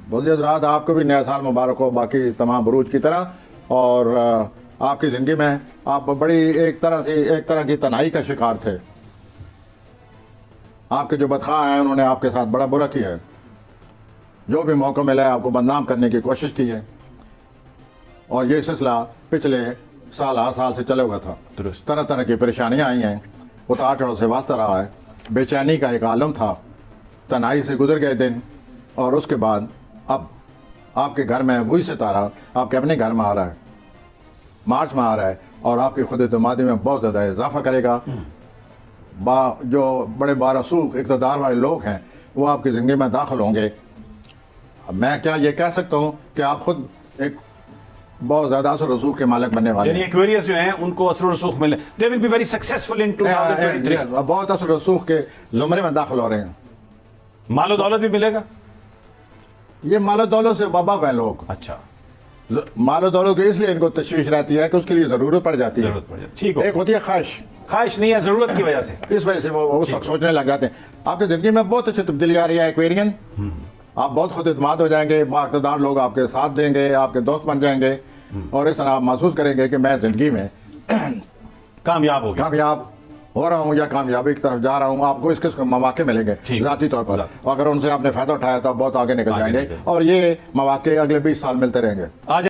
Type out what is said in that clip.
بولتے حضرات آپ کو بھی نیا سال مبارک ہو باقی تمام بروج کی طرح، اور آپ کی زندگی میں آپ بڑی ایک طرح کی تنہائی کا شکار تھے. آپ کے جو بدخواہ ہیں انہوں نے آپ کے ساتھ بڑا برا کیا ہے، جو بھی موقع ملا ہے آپ کو بدنام کرنے کی کوشش کی ہے، اور یہ سلسلہ پچھلے سال سے چلا ہوا تھا. درست. طرح طرح کی پریشانیاں آئی ہیں، اتار چڑھاؤ سے واسطہ رہا ہے، بے چینی کا ایک عالم تھا، تنہائی سے گزر گئے دن، اور اس کے بعد اب آپ کے گھر میں وہی ستارہ آپ کے اپنے گھر میں آ رہا ہے، مارچ میں آ رہا ہے، اور آپ کی خود اعتمادی میں بہت زیادہ اضافہ کرے گا. جو بڑے بارسوخ اقتدار والے لوگ ہیں وہ آپ کی زندگی میں داخل ہوں گے. میں کیا یہ کہہ سکتا ہوں کہ آپ خود ایک بہت زیادہ اثر رسوخ کے مالک بننے والے یعنی ہیں. ایکویریس جو ہیں ان کو اثر و رسوخ ملے. They will be very successful in 2023. بہت اثر رسوخ کے زمرے میں داخل ہو رہے ہیں. مال و دولت بھی ملے گا. یہ مال و دولت سے وابستہ ہیں لوگ. اچھا. مال و دولت کی اس لیے ان کو تشویش رہتی ہے کہ اس کے لیے ضرورت پڑ جاتی ہے. ضرورت پڑ جائے. ٹھیک ہو. ایک ہوتی ہے خواہش، خواہش نہیں ہے، ضرورت کی وجہ سے. اس وجہ سے وہ اس وقت سوچنے لگ جاتے ہیں. آپ کی زندگی میں بہت اچھی تبدیلی آ رہی ہے ایکویرین. آپ بہت خود اعتماد ہو جائیں گے، بااقتدار لوگ آپ کے ساتھ دیں گے، آپ کے دوست بن جائیں گے، اور اس طرح آپ محسوس کریں گے کہ میں زندگی میں کامیاب ہو گیا. کامیاب ہو رہا ہوں یا کامیابی کی طرف جا رہا ہوں. آپ کو اس قسم کے مواقع ملیں گے ذاتی طور پر، اور اگر ان سے آپ نے فائدہ اٹھایا تو آپ بہت آگے نکل جائیں گے، اور یہ مواقع اگلے 20 سال ملتے رہیں گے. آج